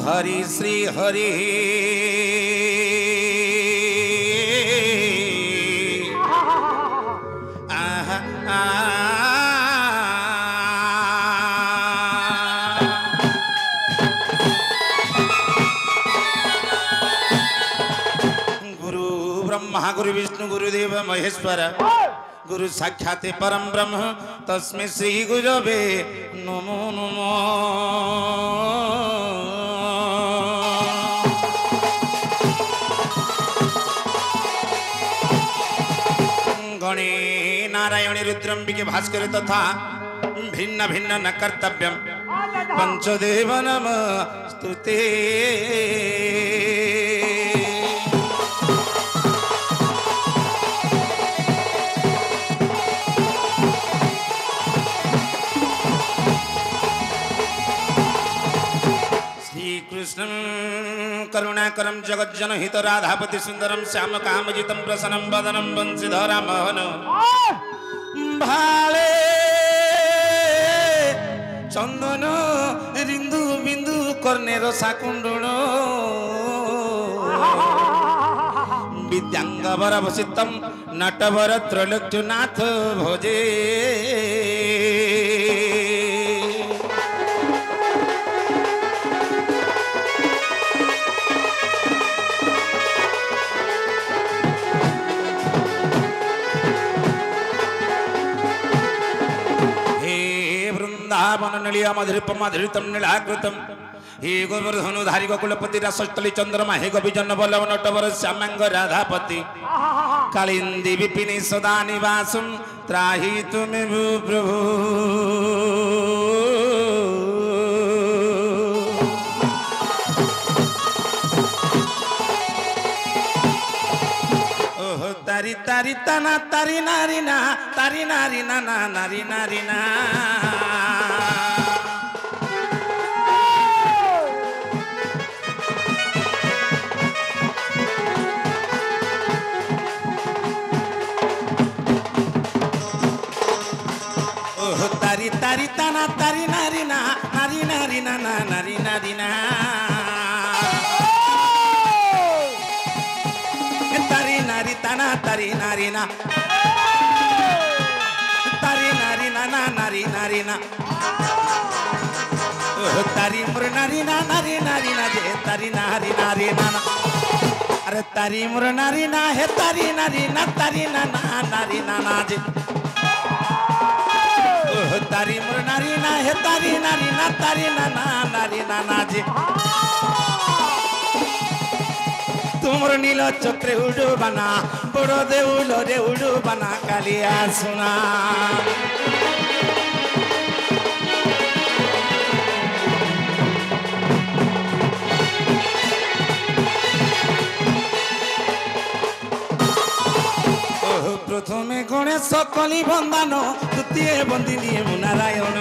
हरि श्री हरि गुरु ब्रह्मा गुरु विष्णु गुरुदेव महेश्वर गुरु साक्षात् परम ब्रह्म तस्मै श्री गुरवे नमो नमो। गणे नारायणे रुद्रम्बिके भास्कर तथा भिन्न भिन्न न कर्तव्यम पंचदेव नमस्तुते। कृष्णं करुणाकरं जगज्जनहित राधापति सुंदरम श्याम कामजितं प्रसन्नं वदनं वंशीधरा मोहन भाले चंदन रिंदु बिंदु कर्णेर साकुंडुण विद्यांगवर वसितं नटवर त्रैलोक्यनाथ भोजे। वननलिया मधुरिपम मधुरितम नीलाकृतम हे गोवर्धनुधारी गोकुलपति रासस्थली चंद्रमा हे गोविजन बल्लभ नटवर श्यामांग राधापति कालिंदी विपिनी सदा निवासम त्राहि तुमे प्रभु। तारी तारी तना तारी नारी ना तारी नारी ना ना नारी नारी ना तारी तारी तना तारी नारी ना नारी नारी ना ना नारी नारी ना तारी नारी तना तारी नारी ना तारी नारी ना ना नारी नारी ना तारी मुर नारी ना नारी नारी ना जे तारी नारी नारी ना ना अरे तारी मुर नारी ना हे तारी नारी ना तारी ना ना नारी ना ना जे तारी मुर नारी ना हे तारी नारी ना तारी ना ना नारी ना ना जे तुमर नील चक्रे उड़ो बना बड़ो देउल रे उड़ो बना कालिया सुना। प्रथमे गणेश कली बंदान द्वितीय बंदिनी नारायण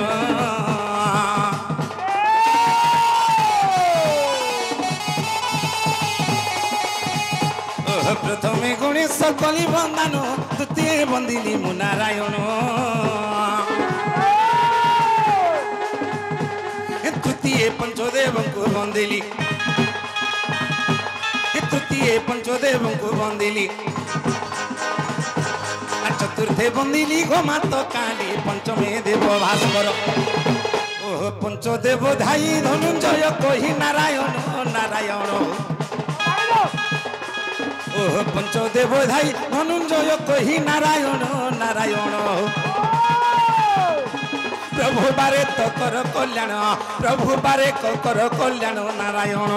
प्रथमे गणेश कली बंदान द्वितीय बंदिनी नारायण तृतीय पंचदेव को बंदिली तृतीय पंचदेव को बंदिली चतुर्थे बंदिली गो मात काली पंचमे देव भास्कर ओह पंचदेव धाई धनुंजय कही नारायण नारायण ओह पंचदेव धाई धनुंजय कही नारायण नारायण प्रभु बारे तो कर कल्याण प्रभु बारे कर कल्याण नारायण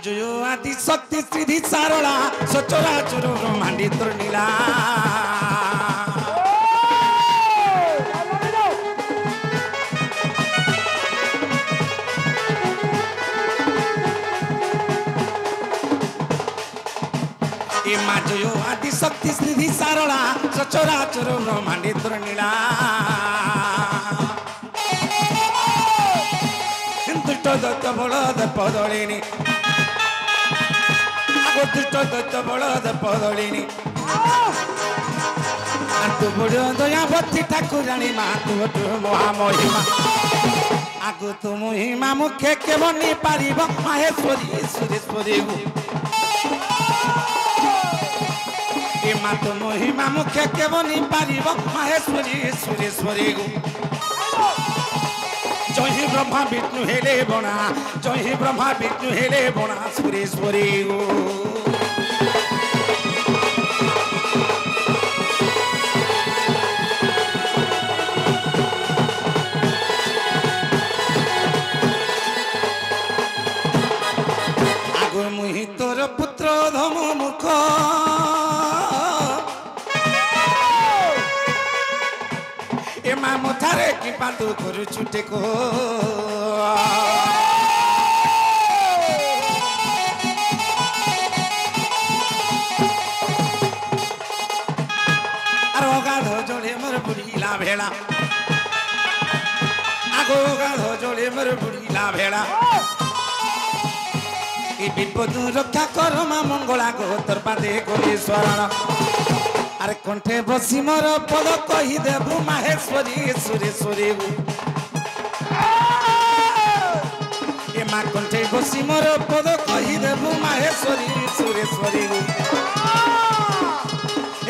जो आदि शक्ति श्रीधि सारला सचरा चुर ब्रह्मांडी तृणीला जो आदि शक्ति श्रीधि सारला सचरा चुर ब्रह्मांडी तृणीला दुष्ट दत्त बल पदलिनी आगो दुष्ट दैत्य बलद पदलिनी तू बड़ दयावती ठाकुराणी माँ तू महामहिमा आगो तू महिमा मुखे के बनी पारिब माहेश्वरी सुरेश्वरी ए माँ तू महिमा मुखे के बनी पारिब माहेश्वरी सुरेश्वरी जय ही ब्रह्मा विष्णु हेले बणा जय ही ब्रह्मा विष्णु हेले बणा सुरेश्वरी मुहि तोर पुत्र धम मुख ए मा मथारे कि पातु करु छुटे को अरे गाधो जोड़े मर बुढ़ीला भेड़ा आगो गाधो जोड़े मर बुढ़ीला भेड़ा विपद रक्षा कर माँ मंगला गो तोर पादे गोली स्वरण अरे कंठे बसी मोर पद कही देबु माहेश्वरी सुरेश्वरी ए माँ कंठे बसी मोर पद कही देबु माहेश्वरी सुरेश्वरी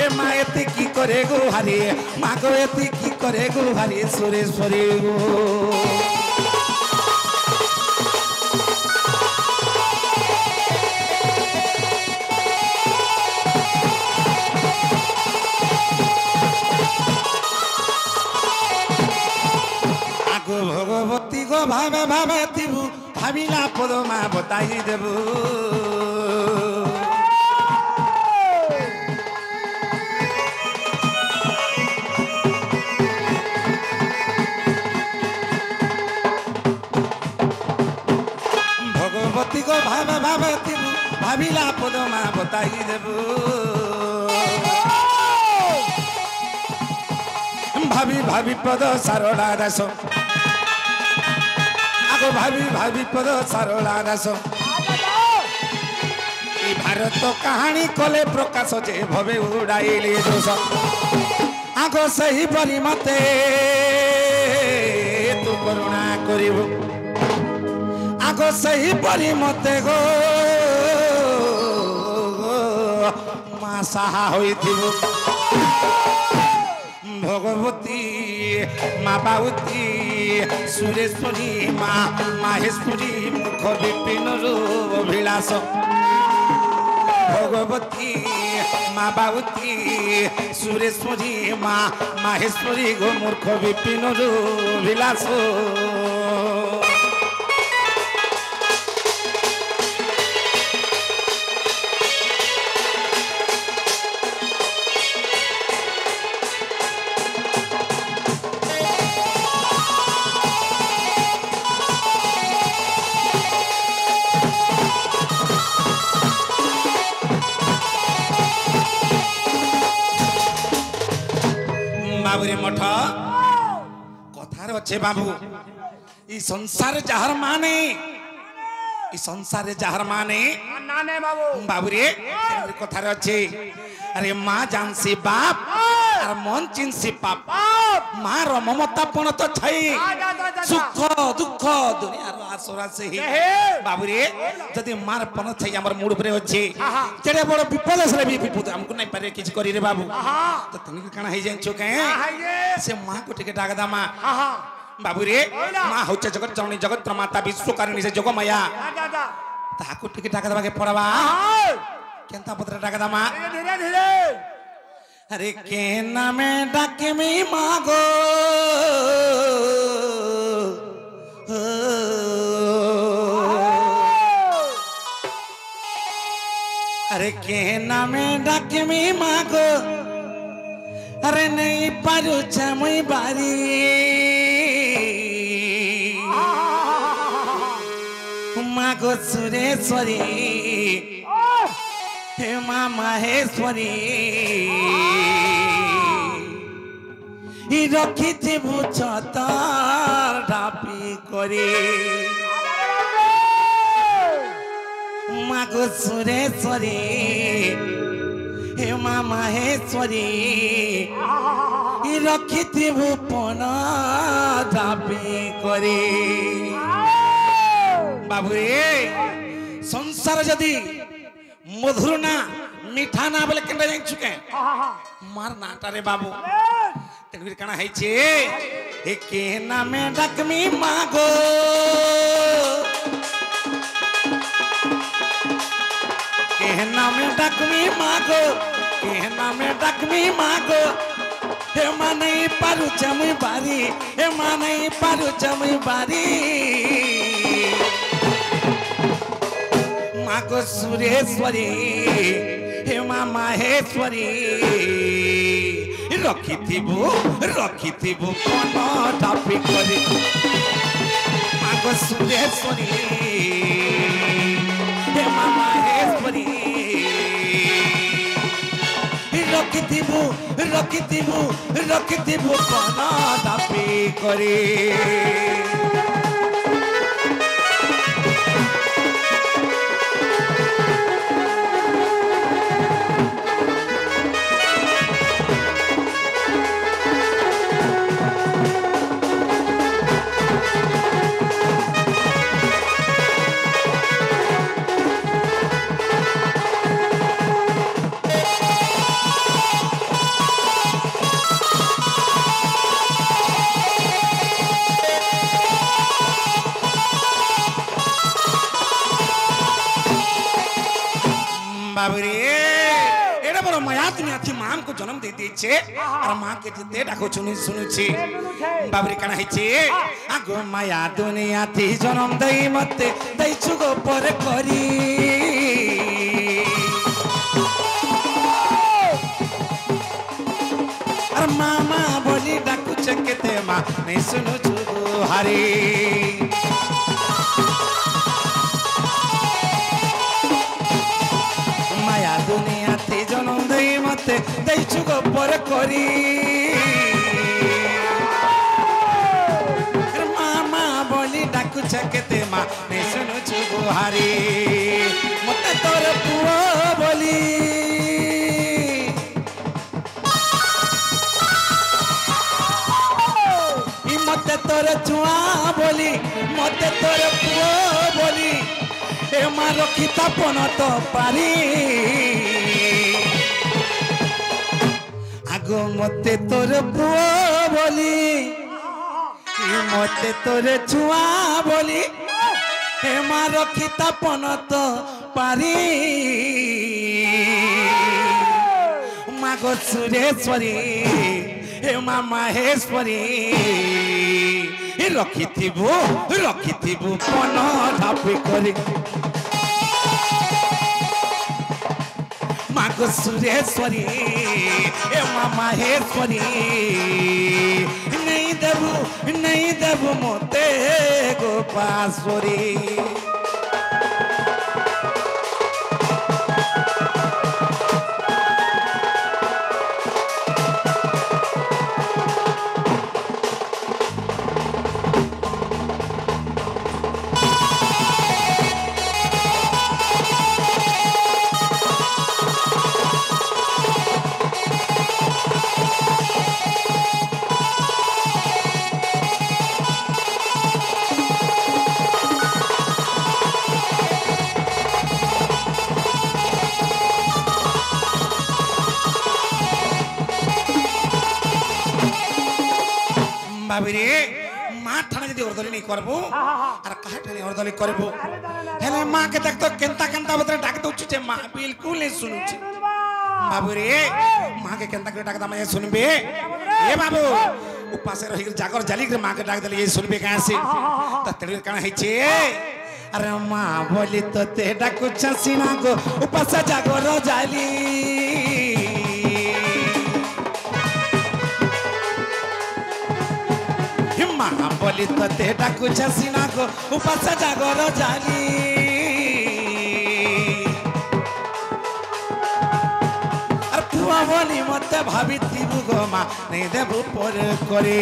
ए माँ एति की करे गो हरि माँ गो एति की करे गो हरि सुरेश्वरी भगवती गो भावे भावे तिबु भाविला पद माँ बताई देबु भगवती गो भावे भावे तिबु भाविला पद माँ बताई देबु भाभी भाभी पद सारला दास आगो भाभी भाभी पद सारला दास भारत कहानी कले प्रकाश जे भवे उड़ाइले दोष आगो सही परी मते तू करुणा करिबो आगो सही परी मते गो माँ साहा होइथिबो भगवती माँ पार्वती सुरेश्वरी माँ माहेश्वरी मुख विपिन रूप अभिलाष भगवती माँ पार्वती सुरेश्वरी माँ माहेश्वरी गो मूर्ख विपिन रूप अभिलाष बाबुरे मठ कथार अच्छे बाबू ई संसार जहर माने ई संसार जहर माने नाने बाबू बाबुरे कथार अच्छे अरे माँ जानसी बाप और मन चिन्सी पाप माँ रो ममता पण तो छई सुख दुख दुनिया रो आसरा से ही बाबुरे जदी मार पण छई हमर मूड परे अछि जेडे बड़ विपद असले भी विपद हमको नहीं पारे किछ करी रे बाबू तो तनी काना हे जाय छोके से माँ को टिके डाक दा माँ बाबुरे माँ होचे जगत जननी जगत प्रमाता विश्वकारिणी से जग माया ताको टिके डाक दबा के पड़वा केंता पत्र डाक दा माँ धीरे धीरे अरे के नामे डाके मी मागो अरे के नामे डाके मी मागो अरे नहीं पारू छमुई बारी मागो सुरेश्वरी हे माँ माहेश्वरी रखिथिबु छतर ढापी करे মাগো সুরেশ্বরী হে মা মাহেশ্বরী রখিথিবু পন দাবি করে বাবুরে সংসার যদি মধুর না মিঠা না বলে কেন জানিছু কে মার নাটা রে বাবু তেনবির কানা হইছে এ কে নামে ডাকমি মাগো কে নামে ডাকমি মাগো কে নামে ডাকমি মাগো হে মানে পারু চমই বাড়ি হে মানে পারু চমই বাড়ি মাগো সুরেশ্বরী হে মা মাহেশ্বরী রখিথিবু কোন দাবি করে মাগো সুরেশ্বরী হে মা মাহেশ্বরী রখিথিবু কোন দাবি করে बाबरे एड़ा बड़ माया तुम्हें आथी मां को जन्म दे दीचे और मां के ते डाको सुनु सुनुची बाबरे कना हिचे आगो माया दुनिया थी जन्म दई मते दई छुगो पर करी और मामा बोली डाकू चकते मां नहीं सुनु छुगो हरी दुनिया थी जन्म दई मते दई छुगो पर करी मामा बोली डाकू छकते मां ने सुनु छुगो हारी मते तोर पुओ बोली मते तोर छुआ बोली मते तोर पुओ बोली ए मां रखिता पन तो पारी आगो मते तोर पुओ बोली मते तोर छुआ बोली ए मां रखिता पन तो पारी मागो सुरेश्वरी हे मां माहेश्वरी रखिथिबु पन धापी करी मागो सुरेश्वरी हे मां माहेश्वरी नहीं देबु मोते गोपाश्वरी बाबरे मां ठाणे जदी ओरदली नहीं करबो और कहा ठाणे ओरदली करबो हेले मां के तक तो केंता केंता बतरे डाक दउछु जे मां बिल्कुल नहीं सुनुची बाबरे मां के केंता के डाक दा मैं सुनबे ए बाबू उपास रही जागर जाली के मां के डाक दले ये सुनबे कहां से त तेरे काना हिचे अरे मां बोली तो ते डाकु छसीना गो उपास जागर जाली मां बोली तो ते डाकु छसीना गो उपास जागर जाली अरे पुआ बोली मते भाभी थीबु गो मां नहीं देबु पर करे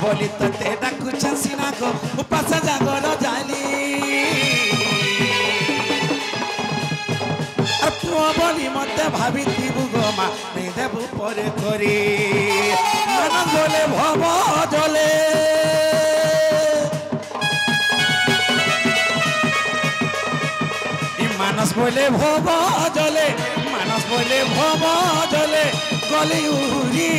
बोली तते डाकुछ सिना को उपास जागर जाली पुआ बोली मते भाभी थीबु गो मा नहीं देबु परे करी मन जले भव जले मानस बोले भव जले मानस बोले भव जले गली उरी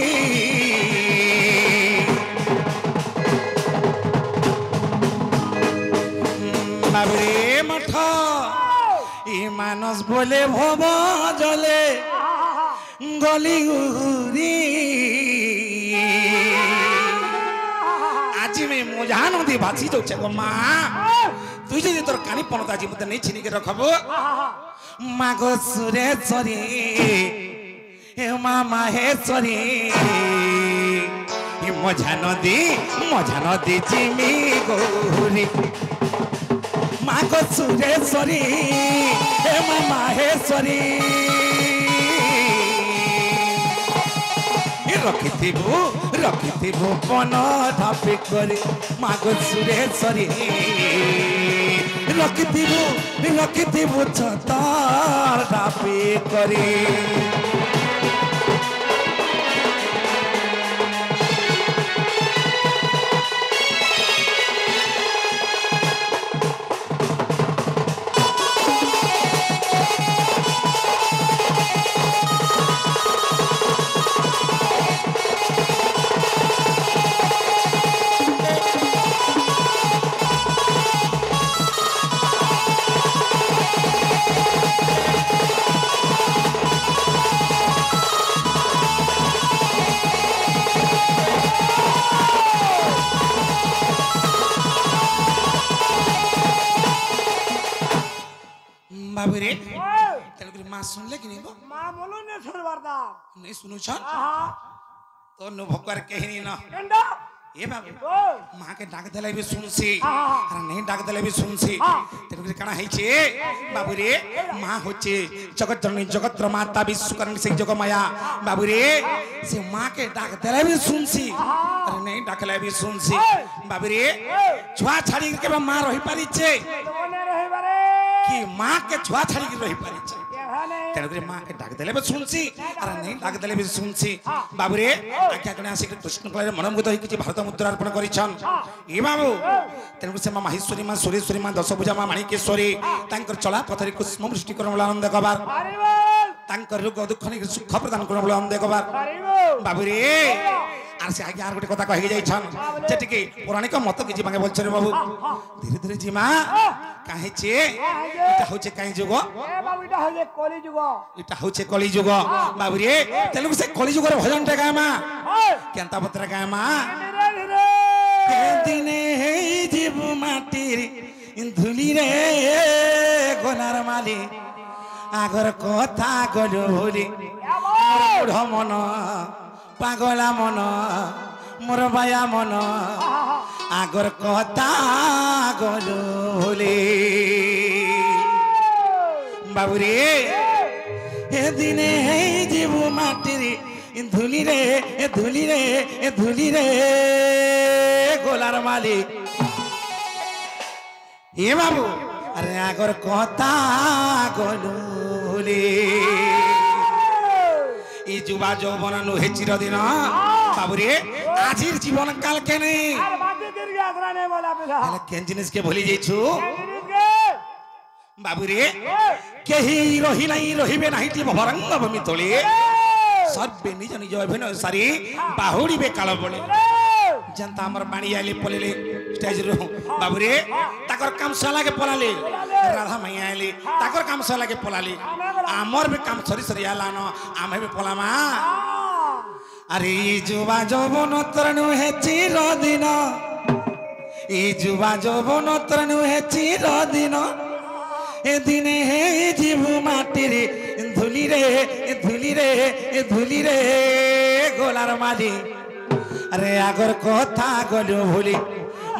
बाबरे मठ इ मानस बोले भव जले गली उरी आज मैं मोजा नदी भासी जाऊे गो माँ तुझे जी तोर कानी पणता जी मते नहीं छिनी के रखबो मागो सुरेश्वरी हे मा माहेश्वरी हे मोजा नदी जिमी गौरी मागो सुरेश्वरी हे मा माहेश्वरी रखिथिबु पन ढापी करे मागो सुरेश्वरी रखिथिबु छतार ढापी करे बाबूरे तेलुगु मां सुनले कि नहीं बो मां बोलो ने सुनवारदा नहीं सुनु छन तो नो भगवान कहिनी न केंडा ए बाबू मां के डाक देले भी सुनसी अरे नहीं डाक देले भी सुनसी तेलुगु कणा है छे बाबूरे मां होचे जगत जननी जगत माता विश्वकर्णी से जग माया बाबूरे से मां के डाक देले भी सुनसी अरे नहीं डाकले भी सुनसी बाबूरे छुआ छाड़ी के मां रही पारी छे कि मां के छुआ छाड़ी के रही पारी छे तेरे मां के डाक देले भी सुनसी अरे नहीं डाक देले भी सुनसी बाबूरे आज्ञा कने आसी कृष्ण कले मनमुग्ध होई कि भारत मुद्रा अर्पण करिछन ए बाबू तेरे से मां माहेश्वरी मां सुरेश्वरी मां दशभुजा मां माणिकेश्वरी तांकर चला पथरे कुसुम वृष्टि करन आनंद कबार तांकर रोग दुख नि सुख प्रदान करन आनंद कबार बाबूरे आर से आगे आर गोटे कथा कहि जाई छन जेटी के पौराणिक मत के जीवांगे बोल छरे बाबू धीरे धीरे जीमा काहे छे इटा होचे काहे जुग ए बाबू इटा होचे कली जुग इटा होचे कली जुग बाबू रे तेलुगु से कली जुगर भजन टे गामा केंता पत्र गामा के दिने हे जीव माटीर धुली रे गोनार माली आगर कथा गलोली बुढ़ मन पागला मन मोर बाया मन आगर कथा गलोली बाबूरे हे दिने हे जीव माटीर धुली रे गोलार माली ए बाबू अरे आगर कथा गलोली ई जुवा যৌবন নুহে চিরদিন বাবুরে আজির জীবন কাল কেনে আর বাকি দীর্ঘ আশ্রা নেই বলা পেলা তাহলে কেন জিনিস কে ভুলি যাইছু বাবুরে কেহি রহি নাই রহিবে নাহি তি ভবরঙ্গ ভূমি তলে সর্বে নিজ নিজ অভিনয় সারি বাহুড়িবে কাল বলে जनता हमर बाणी आइले पलेले स्टेज रो बाबूरे ताकर काम सला के पलाले राधा मैया आइले ताकर काम सला के पलाले हमर भी काम सरी सरी आला न आमे भी पलामा अरे जुवा जौबन तरनु हे चिर दिन ई जुवा जौबन तरनु हे चिर दिन ए दिने हे जीव माटी रे धुली रे गोलार माली अरे आगर कथा गलो भूली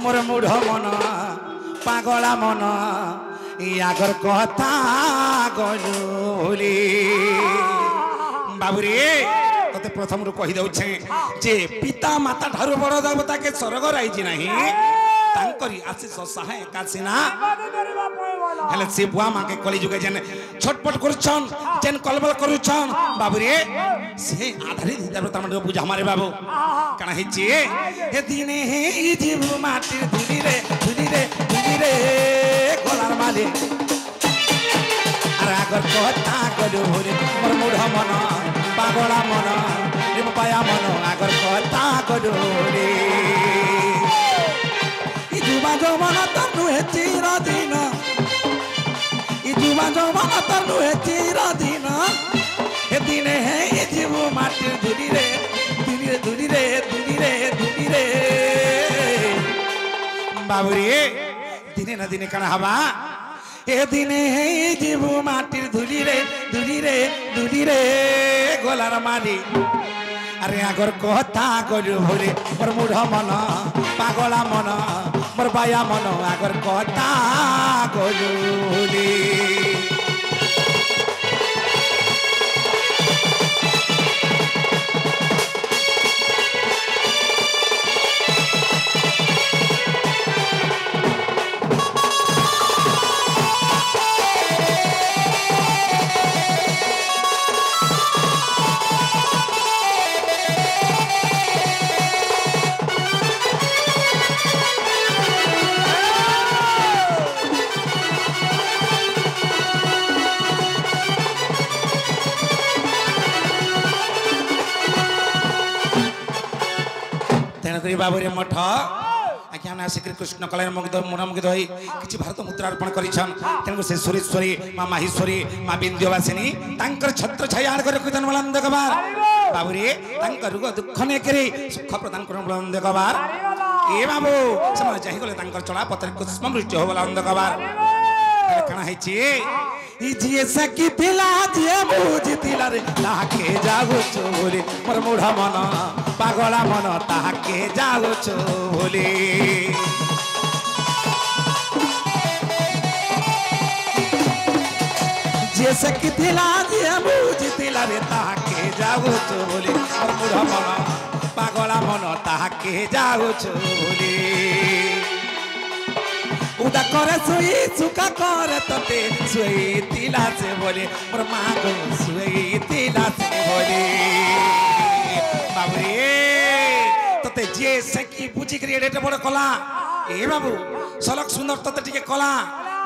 मोर मूढ़ मन पागला मन आगर कथा गलो भूली बाबूरे ते प्रथम रु कहि दउछे जे पिता माता ठारू बड़ देवता के स्वर्ग राइजी नाही तांकरी आशीष सहाय कासिना हेले से बुआ मां के कली जुगे जन छटपट करूछन जन कलबल करूछन बाबू रे से आधारी देवता मन पूजा हमारे बाबू कना हिची हे दिने हे ई जीव माटी धुली रे गोलार माले अरे अगर कहता गडो होरे मोर मुढ मन पागला मन प्रेम पाया मन अगर कहता गडो रे ई जुबा जमन तनु हे चिर दिन ई जुबा जमन तनु हे चिर दिन हे दिने हे ई जीव माटी धुली रे बाबू रे दिने ना दिने कना हवा ए दिने हे जीव माटिर धुली रे गोलार माली अरे अगर कहता गरु भोरे मोर मुढ मन पागला मन मोर बाया मन अगर कहता गरु भोरे बाबूरे मठ आज्ञा हमने श्री कृष्ण कलय मुग्ध मुना मुग्ध होई किछि भारत मुद्रा अर्पण करिछन तेनको से सुरेश्वरी मां माहेश्वरी मां बिंध्यवासिनी तांकर छत्र छाया कर कीर्तन बुलंद कबार बाबूरे तांकर रुग दुख ने करे सुख प्रदान कर बुलंद कबार ए बाबू समय चाहि गले तांकर चला पत्र कुसुम वृष्टि हो बुलंद कबार कना हैछि ई जिए सकी थिला जे बुझितिला रे लाखे जागो चोरे मोर मुढा मन पागला मन ताके जागो चोले जे सकी थिला जे बुझितिला रे ताके जागो चोले मोर मुढा मन पागला मन ताके जागो चोले उदा करे सोई सुका करे तते सोई तिला से बोले मोर मां को सोई तिला से बोले बाबू रे तते जे सकी बुझी करी एडे बड़ कला ए बाबू सलक सुंदर तते टिके कला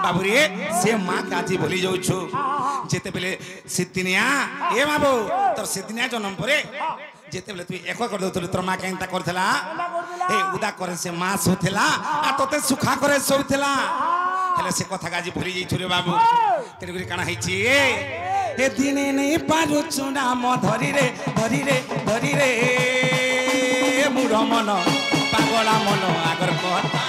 बाबू रे से मां काजी भूली जाउ छु जेते बेले सिद्धिनिया ए बाबू तोर सिद्धिनिया जन्म परे जेते बेले तू एको कर दउतल तोर मां केनता करथला ए उदा करे से मां सोथला आ तते सुखा करे सोथला हेले से कथा गाजी भूली जाई छुरे बाबू तेरे काना हैछि ए दिने नै पारु चुना म धरी रे मुढ मन पागला मन आगर कहता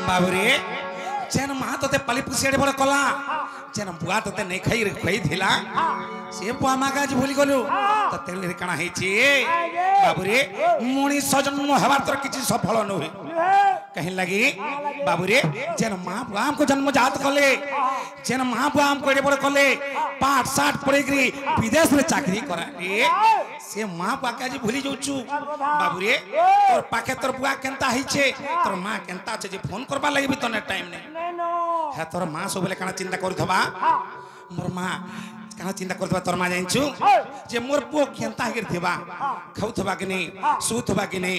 बाबूरे जेन मां तते पाली पुसियाडे बड़ कला जेन बुआ तते नै खाई खई थिला से बुआ मां काज भूली गलु तते ले कणा हैछि बाबूरे मुनी सजन्म हवार तर किछि सफल न होई कहीं लगी बाबूरे जेन मां बुआ हमको जन्म जात कले जेन मां बुआ हमको एडे बड़ कले पाठ साठ पढ़े गरी विदेश में चाकरी करा से मां बुआ काज भूली जाउछु बाबूरे तोर पाखे तोर बुआ केनता हिचे तोर मां केनता छे जे फोन करबा लागि भी तने टाइम नै है तोर मां सब बेले काना चिंता करथबा मोर मां काना चिंता करथबा तोर मां जानिछु जे मोर पो केनता हिर थिबा खाउथबा कि नै सुथबा कि नै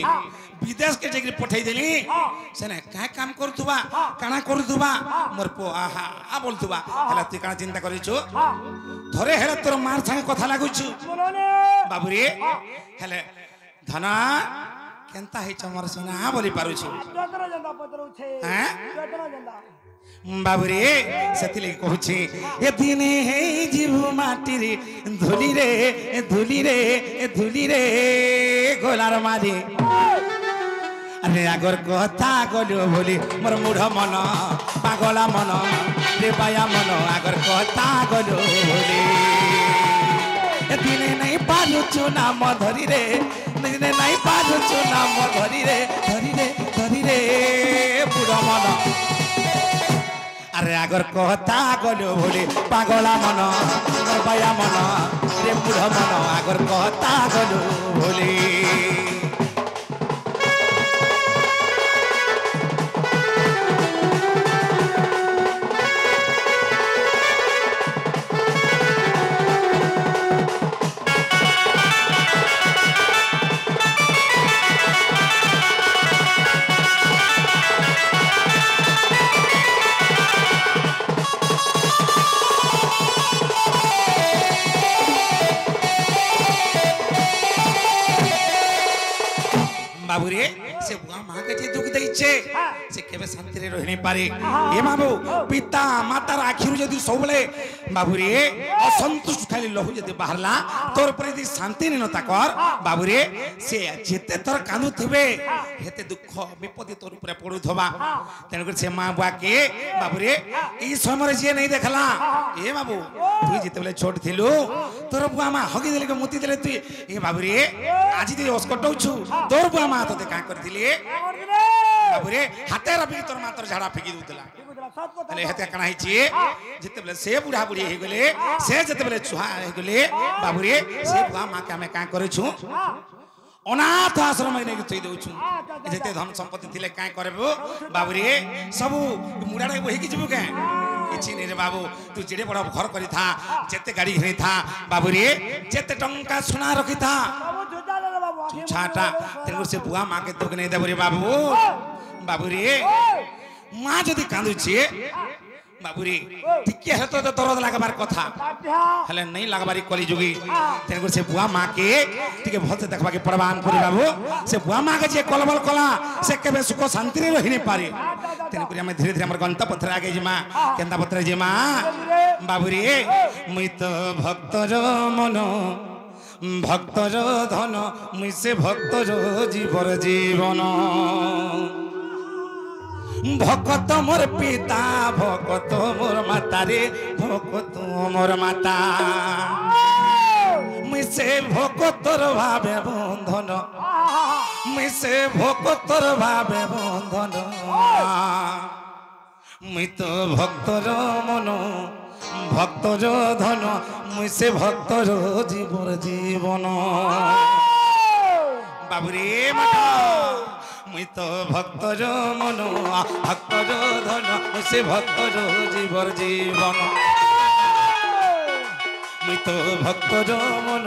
विदेश के जगरी पठाई देली सेने काय काम करथबा काना करथबा मोर पो आहा आ बोलथबा हला तू काना चिंता करिछु थरे हेले तोर मार संगे कथा लागुछु बाबूरे हेले धना କେନ୍ତା ହେଇଛ ମୋର ସୁନା ବୋଲି ପାରୁଛୁ ଯତ୍ର ଜନ୍ଦା ପତ୍ରଉଛେ ହାଁ? ଯତ୍ର ଜନ୍ଦା ବାବୁରେ ସେଥିଲାଗି କହୁଛି ଏ ଦିନେ ହେଇଯିବୁ ମାଟିରେ ଧୂଳିରେ ଧୂଳିରେ ଧୂଳିରେ ଗୋଲାର ମାରି আরে আগর কথা গলো বলি মোর মুঢ় মন পাগলা মন রে পায়া মন আগর কথা গলো বলি দিনে নাই পারুছু নাম ধরি রে দিনে নাই পারুছু নাম ধরি রে ধরি রে বুড় মন আরে আগর কথা গলো বলি পাগলা মন পায়া মন রে বুড় মন আগর কথা গলো বলি বাবুরে সে বুয়া মাকে যে দুঃখ দেইছে সে কেবে শান্তিরে রহিনি পারে এ বাবু পিতা মাতার আখিরু যদি সবলে বাবুরে অসন্তুষ্ট খালি লহু যদি বাহারলা তোর উপরে যদি শান্তি নিনতা কর বাবুরে সে যেতে তোর কাঁদু থিবে হেতে দুঃখ বিপদে তোর উপরে পড়ুথবা তেন করে সে মা বুয়াকে বাবুরে এই সময় যে নেই দেখলা এ বাবু তুই যেতেবেলে ছোট থিলু তোর বুয়া মা হগি দেলে মুতি দেলে তুই এ বাবুরে আজি তুই অস্কটউছু তোর বুয়া মা তোতে কাঁ করছিলি বাবুরে হাতে রবি তোর মা তোর ঝাড়া ফেকি দউতলা তাহলে হেতে কানা হইছি যেতেবেলে সে বুড়া বুড়ি হই গলে সে যেতেবেলে ছুয়া হই গলে বাবুরে সে বুয়া মা কে আমি কাঁ করেছু অনাথ আশ্রম নেই থই দেউছু যেতে ধন সম্পত্তি থিলে কাঁ করবো বাবুরে সবু মুড়াড়ে বহিকি যাবু কে কিছু নেই রে বাবু তুই যেতে বড় ঘর করি থা যেতে গাড়ি ঘিনি থা বাবুরে যেতে টঙ্কা সোনা রখি থা ছাটা তেনু সে বুয়া মাকে তোকে নেই দেবো রে বাবু বাবুরে মা যদি কাঁদুছে বাবুরে টিকে হেত তো দরদ লাগবার কথা হলে নাই লাগবারি কলি যুগী তেনু সে বুয়া মাকে টিকে ভলসে দেখবাকে প্রমাণ করি বাবু সে বুয়া মাকে যে কলবল কলা সে কেবে সুখ শান্তিরে রহিনি পারে তেনু করে আমি ধীরে ধীরে আমার গন্তপত্রে আগে যিমা কেন্দা পত্রে যিমা বাবুরে মুই তো ভক্তর মন ভক্তর ধন মুই সে ভক্তর জীবর জীবন ভকত মোর পিতা ভকত মোর মাতা রে ভকত মোর মাতা মুই সে ভকতর ভাবে বন্ধন মুই সে ভকতর ভাবে বন্ধন মুই তো ভক্তর মন ভক্তর ধন মুই সে ভক্তর জীবর জীবন বাবুরে মাতা মুই তো ভক্তর মন ভক্তর ধন মুই সে ভক্তর জীবর জীবন মুই তো ভক্তর মন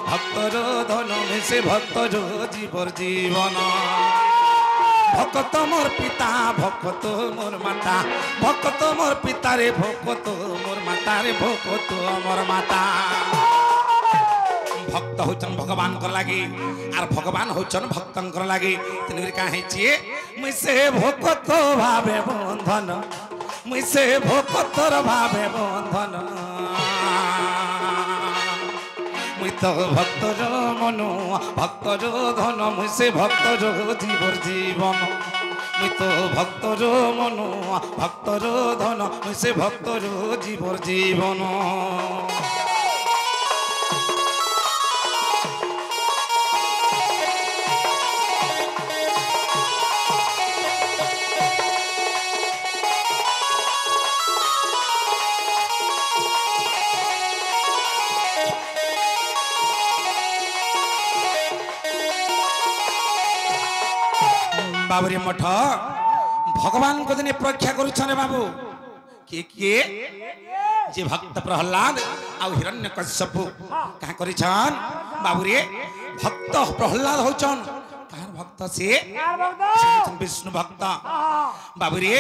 ভক্তর ধন মুই সে ভক্তর জীবর জীবন ভকত মোর পিতা ভকত মোর মাতা ভকত মোর পিতা রে ভকত মোর মাতা রে ভকত মোর মাতা ভক্ত হচ্ছেন ভগবানଙ୍କର লাগি আর ভগবান হচ্ছেন ভক্তଙ୍କର লাগি তেনকরি কাঁ হইছি মুই সে ভকত ভাবে বন্ধন মুই সে ভকতর ভাবে বন্ধন মুই তো ভক্তর মন ভক্তর ধন মুই সে ভক্তর জীবর জীবন মুই তো ভক্তর মন ভক্তর ধন মুই সে ভক্তর জীবর জীবন বাবুরে মঠ ভগবান को दिने परीक्षा करुछन बाबू के जे भक्त प्रहलाद आ हिरण्यकश्यप का करिछन बाबूरे भक्त प्रहलाद होछन कार भक्त से विष्णु भक्त बाबूरे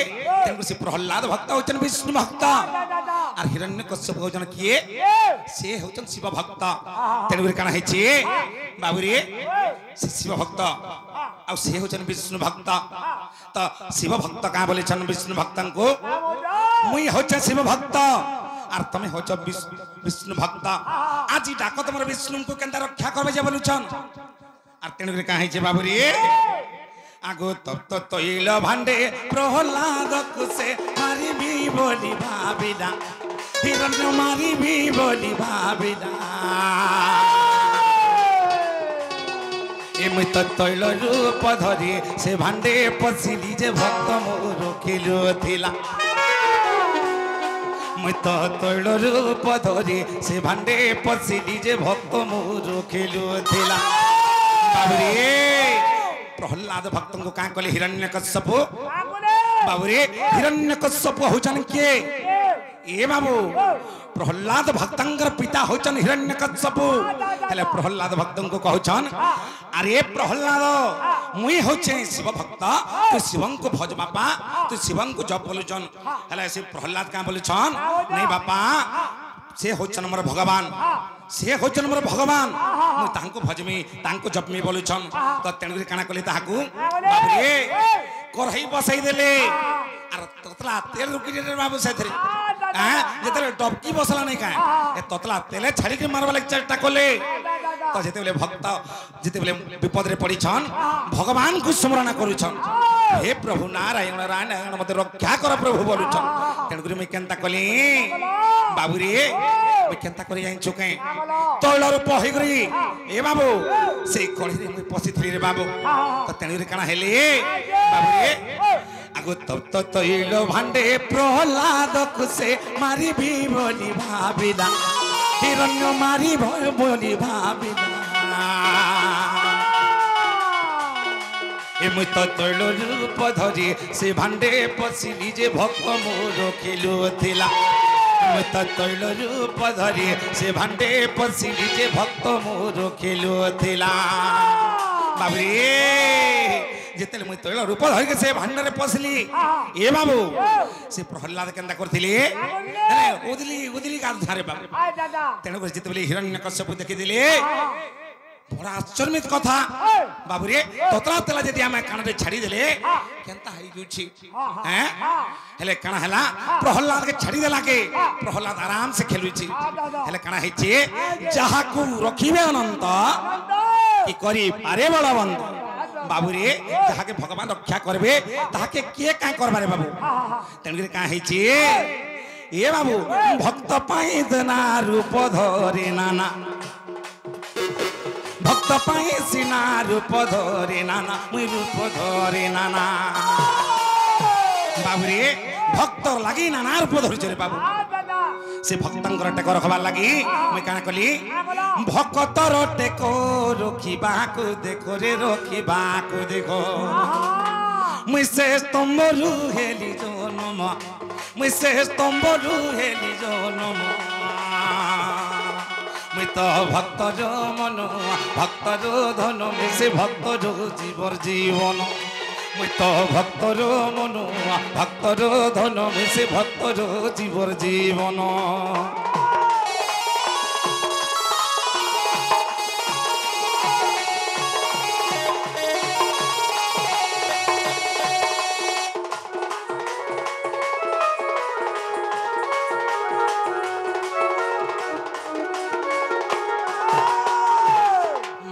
तेन से प्रहलाद भक्त होछन विष्णु भक्त और हिरण्यकश्यप होछन के से होछन शिव भक्त तेन काना हेछि बाबूरे शिव भक्त आ से होचन विष्णु भक्त तो शिव भक्त का बोले छन विष्णु भक्तन को मुई होच शिव भक्त আর তুমি হচ্ছ বিষ্ণু ভক্ত আজি ডাক তোমার বিষ্ণুকে কেনতা রক্ষা করবে যে বলুছন আর তেণুকরি কাঁ হয়েছে বাবুরি আগো তপ্ত তৈল ভান্ডে প্রহ্লাদ কুসে মারিবি বলি ভাবিনা হিরণ্য মারিবি বলি ভাবিনা এমনি তো তৈল রূপ ধরি সে ভান্ডে পশিলি যে ভক্ত মোর খিলু থিলা মুই তো তৈল রূপ ধরি সে ভান্ডে পশিলি যে ভক্ত মোর খিলু থিলা বাবুরে প্রহ্লাদ ভক্ত को কাঁ কলে হিরণ্যকশ্যপ বাবুরে হিরণ্যকশ্যপ হউছন কে এ বাবু প্রহ্লাদ ভক্তঙ্कर পিতা হউছন হিরণ্যকশ্যপ হেলে প্রহ্লাদ ভক্তঙ্ক কହୁছন আরে প্রহ্লাদ মুই হচ্ছে শিব ভক্ত তুই শিবঙ্কু ভজ বাপা তুই শিবঙ্কু জপ বলুছন হেলে সে প্রহ্লাদ কাঁ বলুছন নাই বাপা से होचन मोर भगवान से होचन मोर भगवान मु तांको भजमी तांको जपमी बोलुछन तो तेणुकरी काना कले ताहाकू बाबरे करही बसई देले आर ततला तेल रुकी रे बाबू सेथरे हां जेतले डबकी बसला नै का ए ततला तेले छाड़ी के मारवा लाग चेष्टा कले तो जेतेबेले भक्त जेतेबेले विपद रे पड़ी छन भगवान को स्मरण करूछन हे प्रभु नारायण नारायण मते रक्षा कर प्रभु बोलुछन तेणुकरी मैं केनता कली बाबूरे मैं केनता करी जाई चुके तैल रूप होई गरी ए बाबू से कळी रे मैं पसिथली रे बाबू तो तेणुकरी काना हेले बाबूरे आगो तप्त तैल भांडे प्रहलाद कुसे मारी भी बोली भाबिना हिरण्य मारी बोली भाबिना एमि तो तैल रूप धरी से भांडे पसिली जे भक्त मोर खेलु थिला एमि तो तैल रूप धरी से भांडे पसिली जे भक्त मोर खेलु थिला बाबरे जेतेले मुई तैल रूप धरि के से भांडरे पसली ए बाबू से प्रहलाद केनता करथिले अरे उदली उदली का धारे बाबू तेणु कर जेतेले हिरण्यकश्यप देखि दिले बड़ा आश्चर्यित कथा बाबूरे ततला तेला जदि आमे कानरे छाड़ी देले केनता हई जुछि हैं हेले काना हला प्रहलाद के छाड़ी देला के प्रहलाद आराम से खेलुछि हेले काना हिछि जहा को रखिबे अनंत की करी पारे बलवंत बाबूरे जहा के भगवान रक्षा करबे ताहा के के का करबारे बाबू तेनके का हिछि ए बाबू भक्त पाई देना रूप धरे नाना भक्त पाई सिना रूप धरे नाना मुई रूप धरे नाना बाबूरे भक्त लगी नाना रूप धरि रे बाबू से भक्तंकर टेक रखबार लगी मुई काना कली भक्तर टेक रखिबा को देखो रे रखिबा को देखो मुई से स्तंभ हेली जनम मुई से स्तंभ हेली जनम मुई तो भक्तर मन भक्तर धन से भक्तर जीवर जीवन मुई तो भक्तर मन भक्तर धन से भक्तर जीवर जीवन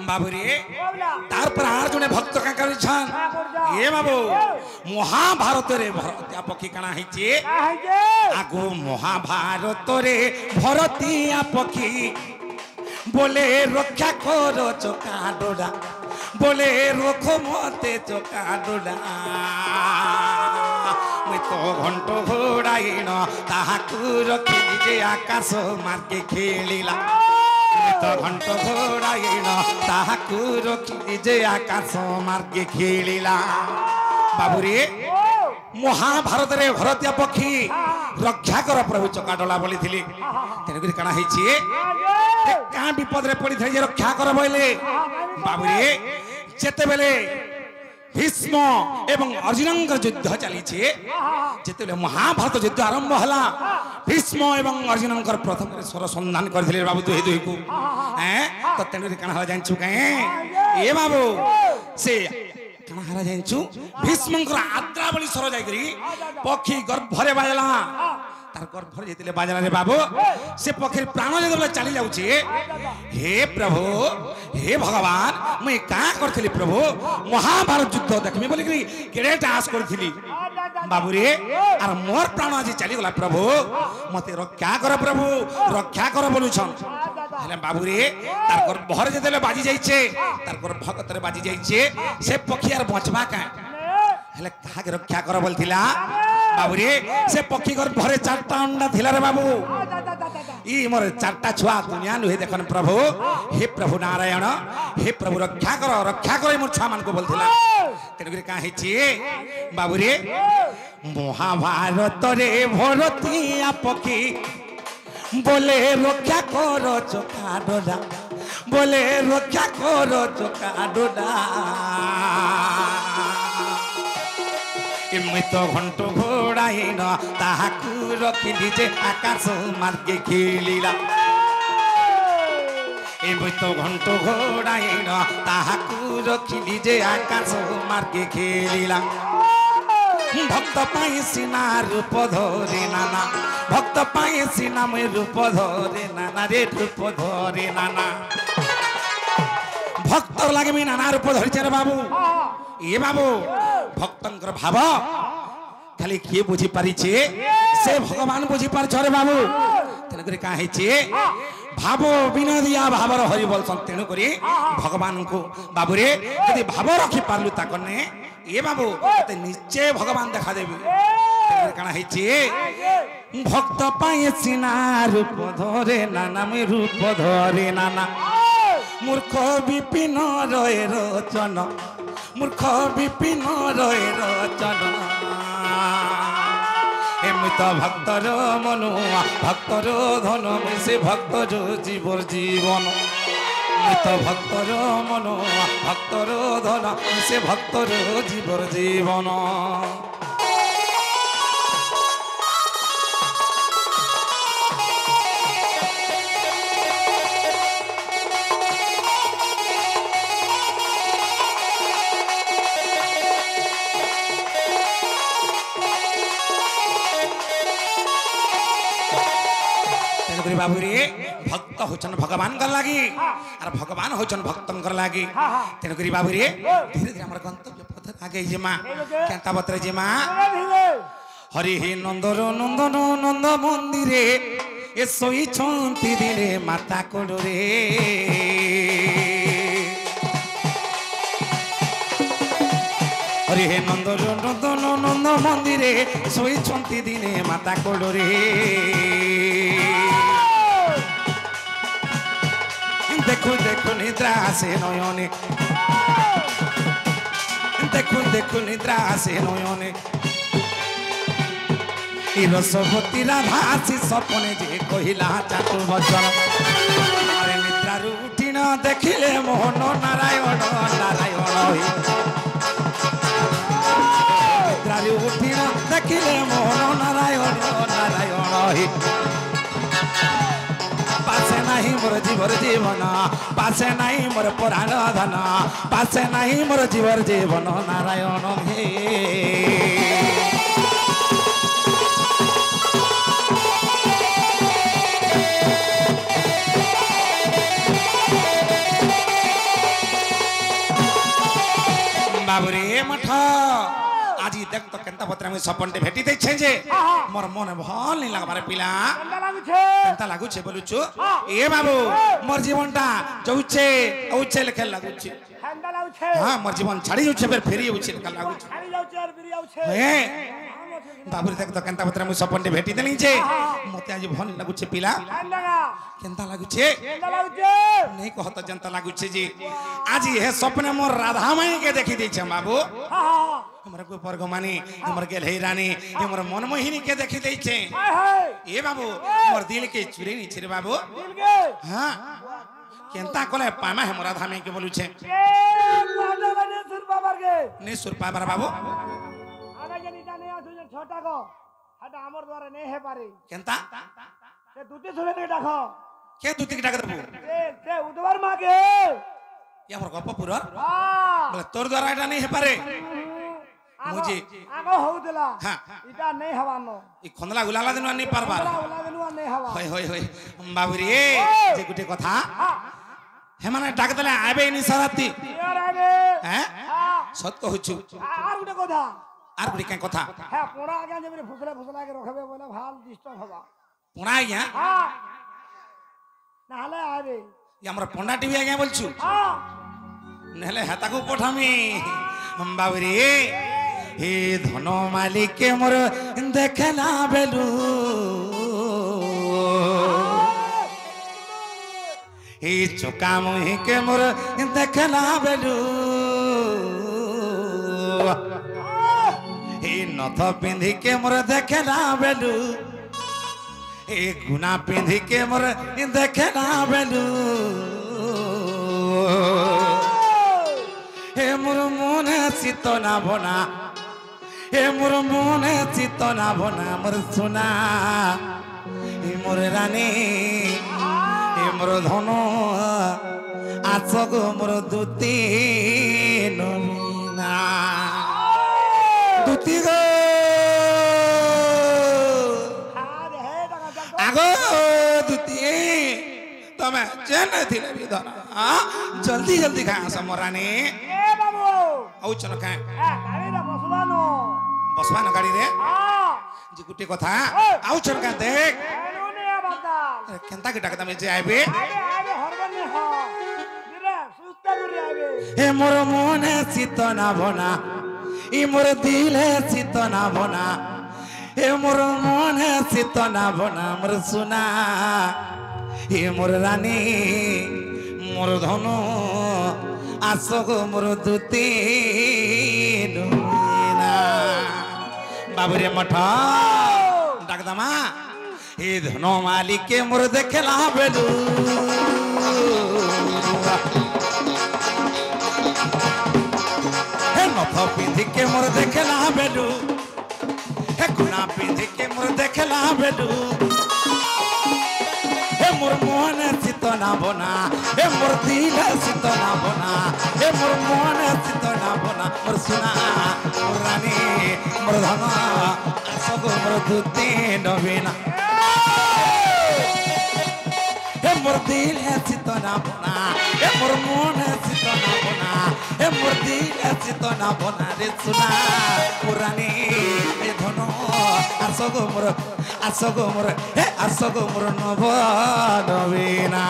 बाबूरे तार पर आर जने भक्त का करिछन ए बाबू महाभारत रे भरतिया पक्षी काना हिचे आगो महाभारत रे भरतिया पक्षी बोले रक्षा करो चोका डोडा बोले रोखो मते चोका डोडा मुई तो घंटो घोड़ाइन ताहाकू रखी जे आकाश मार्गे खेलिला तो घंट घोड़ाइन ताहाकू रखी जे आकाश मार्गे खेलिला बाबूरे महाभारत रे भरतिया पक्षी रक्षा कर प्रभु चकाडला बोली थिली तेनकरी काना हिची का विपद रे पड़ी जे रक्षा कर बोले बाबूरे जेते बेले भीष्म एवं अर्जुन युद्ध चली जेते महाभारत युद्ध आरंभ हला भीष्म एवं अर्जुन प्रथम स्वर संधान करथिले बाबू दुहे दुहे को हैं तो तेनकरी काना हला जानछु काहे ए बाबू से କାଣା ହେଲା ଜାଣିଛୁ ଭୀଷ୍ମଙ୍କର ଆଦ୍ରାବଳି ସର ଯାଇକରି ପକ୍ଷୀ ଗର୍ଭରେ ବାଜଲା ତାର ଗର୍ଭରେ ଯେତେବେଳେ ବାଜଲା ରେ ବାବୁ ସେ ପକ୍ଷୀର ପ୍ରାଣ ଯେତେବେଳେ ଚାଲି ଯାଉଛି ହେ ପ୍ରଭୁ ହେ ଭଗବାନ ମୁଇଁ କାଁ କରିଥିଲି ପ୍ରଭୁ ମହାଭାରତ ଯୁଦ୍ଧ ଦେଖମି ବୋଲିକିରି କେଡ଼େଟା ଆଶ କରିଥିଲି ବାବୁରେ ଆର ମୋର ପ୍ରାଣ ଆଜି ଚାଲିଗଲା ପ୍ରଭୁ ମତେ ରକ୍ଷା କର ପ୍ରଭୁ ରକ୍ଷା କର ବୋଲୁଛନ୍ ହେଲେ ବାବୁରେ ତାର ଗର୍ଭରେ ଯେତେବେଳେ ବାଜି ଯାଇଛେ ତାର ଗର୍ଭଗତରେ ବାଜି ଯାଇଛେ ସେ ପକ୍ଷୀ আর বঁচবা কাঁ হেলে কাকে রক্ষা কর বলছিলা বাবুরে সে পক্ষী গর্ভরে 4টা অন্ডা থিলা রে বাবু ই মোর 4টা ছুয়া দুনিয়া নুহে দেখন প্রভু হে প্রভু নারায়ণ হে প্রভু রক্ষা কর মোর ছুয়া মানকো বলছিলা তেনকরি কা হেছি বাবুরে মহাভারত রে ভরতিয়া পক্ষী বলে রক্ষা কর চোখা ডোডা বলে রক্ষা কর চোখা ডোডা এমনি তো ঘন্ট ঘোড়াইন তাহাকু রখিলি যে আকাশ মার্গে খেলিলা এমনি তো ঘন্ট ঘোড়াইন তাহাকু রখিলি যে আকাশ মার্গে খেলিলা ভক্ত পাই সিনা রূপ ধরে নানা ভক্ত পাই সিনা মই রূপ ধরে নানা রে রূপ ধরে নানা ভক্তর লাগে আমি নানা রূপ ধরিছে রে বাবু এ বাবু ভক্তঙ্কর ভাব খালি কিয়ে বুঝি পারিছে সে ভগবান বুঝি পারছ রে বাবু তেণুকরি কা হয়েছে ভাব বিনোদিয়া ভাবর হরি বলছন তেণুকরি ভগবান কো বাবুরে যদি ভাব রখি পারলু তাকনে এ বাবু তে নিশ্চয় ভগবান দেখা দেবে কানা হয়েছে ভক্ত পায়ে সিনা রূপ ধরে নানা আমি রূপ ধরে নানা মূর্খ বিপিন রয়ে রচন মূর্খ বিপিন রয়ে রচন এমত ভক্তর মনু ভক্তর ধন সে ভক্তর জীবর জীবন এমত ভক্তর মনু ভক্তর ধন সে ভক্তর জীবর জীবন বাবুরে ভক্ত হচ্ছেন ভগবান লাগি আর ভগবান হচ্ছেন ভক্তঙ্কর লাগি তেণুকরি বাবুরে ধীরে ধীরে আমার গন্তব্য পথে আগে যেমা কেন্তা বতরে যেমা হরি হে নন্দর নন্দন নন্দ মন্দিরে এ শোইছন্তি দিনে মাতা কোড়রে হরি হে নন্দর নন্দন নন্দ মন্দিরে শোইছন্তি দিনে মাতা কোড়রে দেখো দেখো নিদ্রা আসে নয়নে দেখো দেখো নিদ্রা আসে নয়নে রসবতী রাধা আসি স্বপ্নে যে কহিলা চাতু বচন আরে নিদ্রারু উঠিন দেখিলে মোহন নারায়ণ নারায়ণ নিদ্রারু উঠিন দেখিলে মোহন নারায়ণ নারায়ণ পাশে নাই মোর জীবর জীবন পাশে নাই মোর পুরাণ ধন পাশে নাই মোর জীবর জীবন নারায়ণ হে বাবুরে মঠ আজি দেখ তো কেনতা পত্রে আমি সপনটে ভেটি দেইছে যে মোর মনে ভাল নি লাগবারে পিলা কেনতা লাগুছে বলুছু এ বাবু মোর জীবনটা যাউছে আউছে লেখে লাগুছে ঠান্ডা লাগুছে হ্যাঁ মোর জীবন ছাড়ি যাউছে ফের ফেরি যাউছে লেখা লাগুছে ছাড়ি যাউছে আর ফিরি যাউছে হ্যাঁ বাবুরে দেখ তো কেনতা পত্রে আমি সপনটে ভেটি দেলি যে মতে আজি ভাল লাগুছে পিলা ঠান্ডা কেনতা লাগুছে কেনতা লাগুছে নেই কহত জনতা লাগুছে যে আজি হে স্বপ্নে মোর রাধা মাই কে দেখি দিছে বাবু हमरा को परगमानी हमर गेल हे रानी हमर मनमोहिनी के देखि दै छै ए बाबू मोर दिल के चुरे नी छिरे बाबू दिल के हां केनता कोले पामा है मोरा धामे के बोलु छै ए माधव ने सुर बाबर के ने सुर पाबर बाबू आना जनी जाने आसु जे छोटा को हटा हमर द्वारा नै हे पारे केनता ते दुती सुरे नै डाखो के दुती के डाक देबू ते उदवर मा के ये हमर गपपुर हाँ बोले तोर द्वारा एटा नहीं हे पारे मुझे आगो होउतला हाँ इटा नहीं हवानो ई खंदला गुलाला दिन नहीं पारबार ओला दिनुआ नहीं हवा होय होय होय बाबुरी जे गुटे कथा हाँ हे माने डाक देले आबे नि सराती यार आगे हैं हाँ सत कहूछु আর গুটে কথা आर गुटे काय कथा হ্যাঁ পোড়া আগে যেমনি ফুসলা ফুসলা के रखबे बोले ভাল डिस्टर्ब हवा पुणा आज्ञा हाँ নাহলে আবে ये हमर पंडा टीवी आज्ञा बोलछु हाँ नहले हेताको पठामी बाबुरी हे धन मालिक के मोर देखला बेलू हे चोका मुही के मोर देखला बेलू हे नथ पिंधी के मोर देखला बेलू हे गुना पिंधी के मोर देखला बेलू हे मोर मने चित्त ना बना हे मोर मने चित्त ना बना मोर सुना हे मोर रानी हे मोर धन आसगो मोर दूती नवीना दूती गो আরে হে টাকা চল आगो दूती तमे चेन थिले भी धन जल्दी जल्दी खा समरानी এ বাবু औ चल खा হ্যাঁ গাড়িটা বসবানো बसवा न गाड़ी रे হ্যাঁ जी गुटी कथा आउ चल का देख এনো নিয়া বাতা अरे केंता की डाकता में जे आबे আরে আরে হরবনে হ দিরে সুস্থ করে আবে हे मोर मने चित्त ना बना ई मोर दिले चित्त ना बना हे मोर मने चित्त ना बना मोर सुना हे मोर रानी मोर धन आसगो मोर दूती नवीना बाबुरे मठ डाकदामा हे धन मालिक के मोर देखला बेलू हे नथ पिंधी के मोर देखला बेलू हे गुना पिंधी के मोर देखला बेलू हे मोर मन चित्त ना बना हे मोर दिल चित्त ना बना हे मोर मन चित्त ना बना मोर सुना मोर रानी मोर धन आसगो मोर दूती नवीना हे मोर दिल चित्त ना बना हे मोर मन चित्त ना बना हे मोर दिल चित्त ना बना रे सुना मोर रानी हे धन आसगो मोर हे आसगो मोर नव नवीना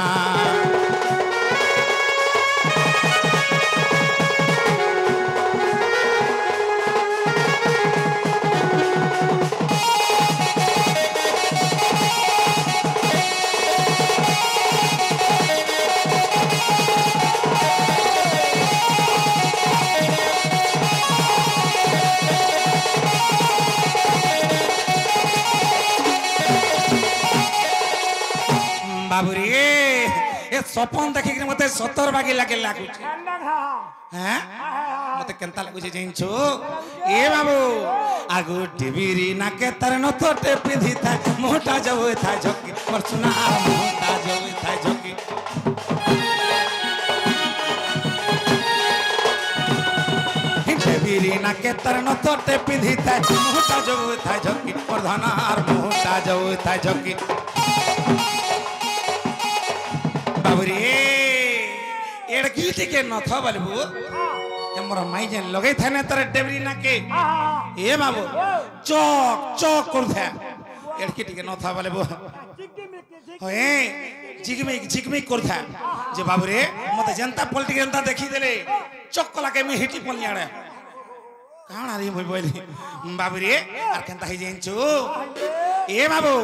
बाबुरी ए सपन देखिक मते 70 बागी लागे लागुछ ঠান্ডা খা हैं मते केंता लागुछ जइनछु ए बाबू आगु टीवीरी नाके तर न तोटे पिंधी था मोटा जवे था झोकी पर सुना मोटा जवे था झोकी टीवीरी नाके तर न तोटे पिंधी था मोटा जवे था झोकी पर धनार मोटा जवे था झोकी बाबुरी एड़की टिके नथ बलबू हमर माई जे लगे थाने तर टेबरी ना के ए बाबू चौक चौक कर था एड़की टिके नथ बलबू চিকটি মিকটি ঠিক होए झिकमिक कर था जे बाबुरे मते जनता पलटी जनता देखी देले चौक कला के मी हिटी पलियाड़े काना रे मोय बोली बाबुरे आर केनता हे जेंचो ए बाबू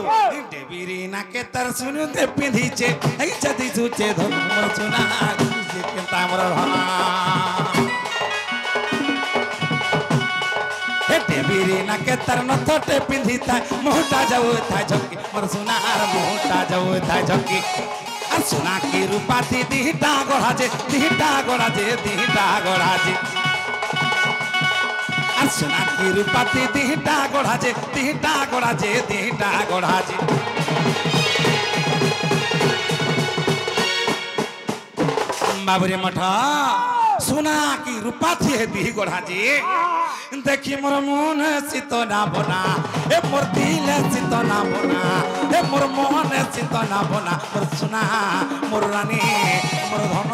डेबिरी ना के तर सुनु ते पिंधीचे ऐ जदी सुचे धन मोर सुना जे केनता मोर भना हे डेबिरी ना के तर न तोटे पिंधीता मोटा जाऊ था झोकी मोर सुनार मोटा जाऊ था झोकी আর সোনা কি রূপাতি দিহটা গড়াছে আর সোনা কি রূপাতি দিহটা গড়াছে बाबुरे मठ सुना की रूपा थी है दी गोढ़ा जी देखी मोर मन सीत ना बना ए मोर दिल सीत ना बना ए मोर मन सीत ना बना मोर सुना मोर रानी मोर धन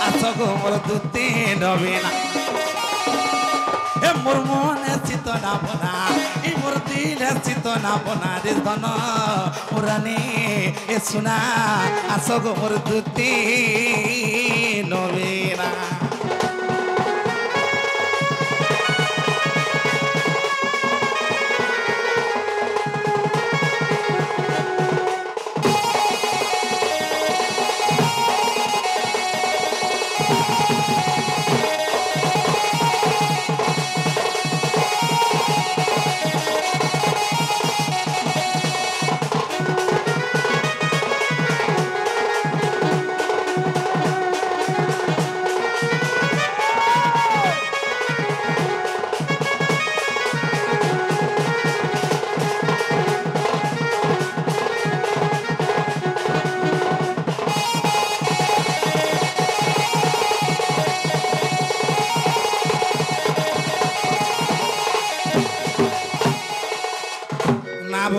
आस गो मोर दुती नबीना ए मोर मन सीत ना बना ए मोर दिल सीत ना बना रे धन मोर रानी ए सुना आस गो मोर दुती नबीना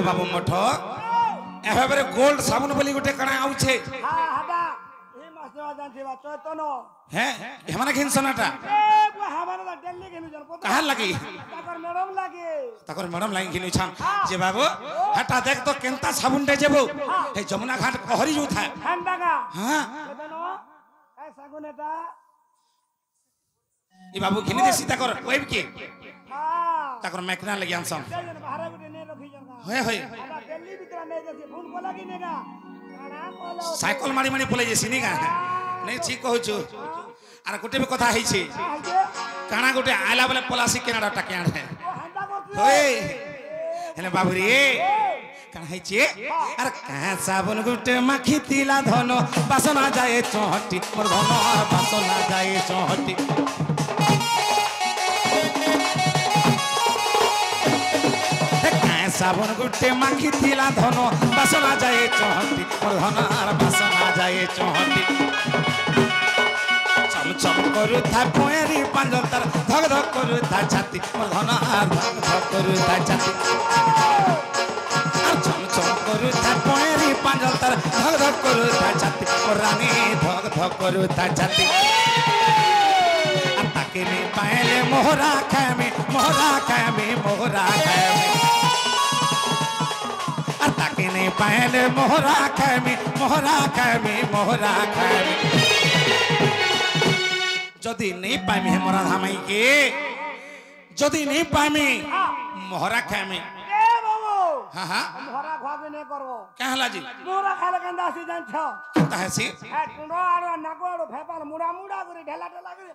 बाबू मठ एबारे गोल्ड साबुन बोली गोटे कणा आउछे हां हाडा ए मासे वाजन थिबा चैतन हैं हेमाने घिनसनाटा ए को हमारा दा दिल्ली घिनु जन पता कहां लगी ताकर मैडम लाइन घिनु छान जे बाबू हटा देख तो केनता साबुन दे जेबो हे जमुना घाट कहरी जो था ठंडा का हां चैतन ए सागुन एटा ई बाबू घिनी देसी ताकर वेब के हां ताकर मेकना लगी आंसम जन बाहर गुटे ने रखी जन का होय होय हाडा दिल्ली भीतर ने जसी फोन को लगी नेगा काना कोलो साइकिल मारी मारी पले जे सिनी का नहीं ठीक कहू छु आर गोटे भी कथा है छी काना गोटे आला बोले पलासी केनाडा टके आने हंडा को होय हेले बाबू रे काना है छी अरे का साबुन गोटे माखी तिला धन बासना जाए चहटी मोर धन बासना जाए चहटी साबुन गुटे माखी तिला धन बासना जाए चहटी मोर धन आर बासना जाए चहटी चम चम करू था पोएरी पांजल तार धक धक करू था छाती मोर धन आर धक धक करू था छाती आर चम चम करू था पोएरी पांजल तार धक धक करू था छाती मोर रानी धक धक करू था छाती आर ताके ने पाएले मोहरा खामे मोहरा खामे मोहरा खामे ताके नहीं पाएले मोहरा खामी मोहरा खामी मोहरा खामी जदि नहीं पामी है मोरा धामाई के जदि नहीं पामी मोहरा खामी ए बाबू हां हां मोहरा खाबे ने करबो कहला जी मोहरा खाले कंदा सी जान छ कहे सी ए टुंडो आरो नाको आरो फेपाल मुड़ा मुड़ा करे ढेला ढेला करे